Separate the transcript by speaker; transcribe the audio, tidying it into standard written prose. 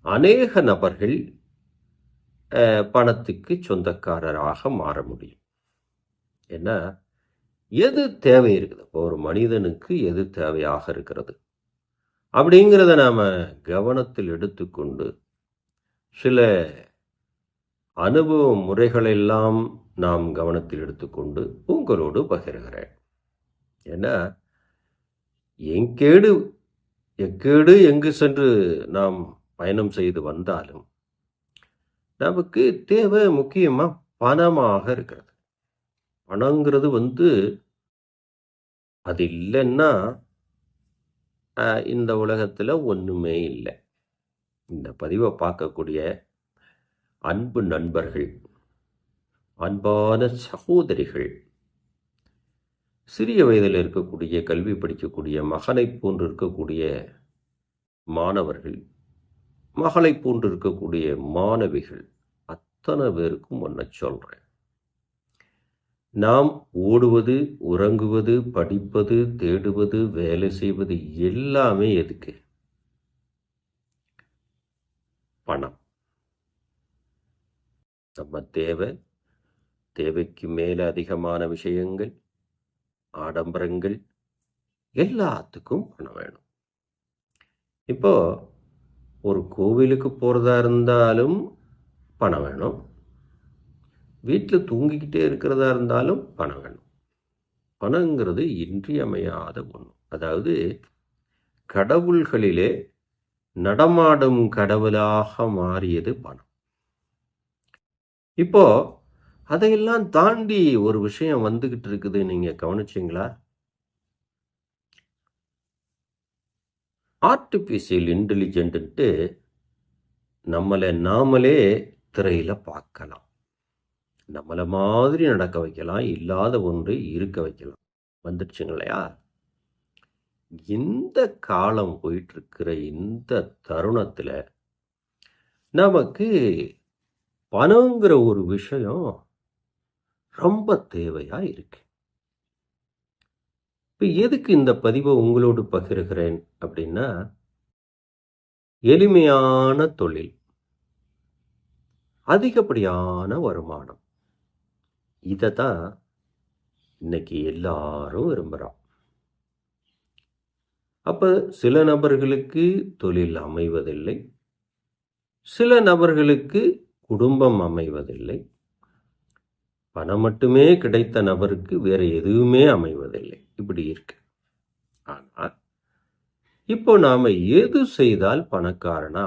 Speaker 1: அநேக நபர்கள் பணத்துக்கு சொந்தக்காரராக மாற முடியும். ஏன்னா, எது தேவை இருக்குது? இப்போ ஒரு மனிதனுக்கு எது தேவையாக இருக்கிறது? அப்படிங்கிறத நாம கவனத்தில் எடுத்துக்கொண்டு, சில அனுபவ முறைகளெல்லாம் நாம் கவனத்தில் எடுத்துக்கொண்டு உங்களோடு பகிர்கிறேன். ஏன்னா, எங்கேடு எக்கேடு எங்கு சென்று நாம் பயணம் செய்து வந்தாலும், நமக்கு தேவை முக்கியமா பணமாக இருக்கிறது. பணங்கிறது அது இல்லைன்னா, இந்த உலகத்துல ஒண்ணுமே இல்ல. இந்த பதிவ பார்க்கக்கூடிய அன்பு நண்பர்கள், அன்பான சகோதரிகள், சிறிய வயதில் இருக்கக்கூடிய, கல்வி படிக்கக்கூடிய, மகனைப் போன்று இருக்கக்கூடிய மாணவர்கள், மகளைப் போன்று இருக்கக்கூடிய மாணவிகள், அத்தனை பேருக்கும் ஒன்ன சொல்றேன். நாம் ஓடுவது, உறங்குவது, படிப்பது, தேடுவது, வேலை செய்வது எல்லாமே எதுக்கு? பணம். நம்ம தேவைக்கு மேல அதிகமான விஷயங்கள், ஆடம்பரங்கள் எல்லாத்துக்கும் பணம் வேணும். இப்போ ஒரு கோவிலுக்கு போறதா இருந்தாலும் பணம் வேணும். வீட்டில் தூங்கிக்கிட்டே இருக்கிறதா இருந்தாலும் பணம் வேணும். பணங்கிறது இன்றியமையாத ஒன்று. அதாவது கடவுள்களிலே நடமாடும் கடவுளாக மாறியது பணம். இப்போ அதையெல்லாம் தாண்டி ஒரு விஷயம் வந்துகிட்டு இருக்குது. நீங்க கவனிச்சீங்களா? ஆர்டிபிஷியல் இன்டெலிஜென்ட்டு நம்மளை நாமளே திரையில பார்க்கலாம். நம்மள மாதிரி நடக்க வைக்கலாம், இல்லாத ஒன்றை இருக்க வைக்கலாம். வந்துடுச்சுங்க இல்லையா? இந்த காலம் போயிட்டு இருக்கிற இந்த தருணத்துல நமக்கு பணங்கிற ஒரு விஷயம் ரொம்ப தேவையா இருக்கு. இப்ப எதுக்கு இந்த பதிவை உங்களோடு பகிர்கிறேன் அப்படின்னா, எளிமையான தொழில், அதிகப்படியான வருமானம், இதை தான் இன்னைக்கு எல்லாரும் விரும்புகிறோம். அப்ப சில நபர்களுக்கு தொழில் அமைவதில்லை, சில நபர்களுக்கு குடும்பம் அமைவதில்லை, பணம் மட்டுமே கிடைத்த நபருக்கு வேற எதுவுமே அமைவதில்லை. இப்படி இருக்கு. ஆனால் இப்போ நாம எது செய்தால் பணக்காரனா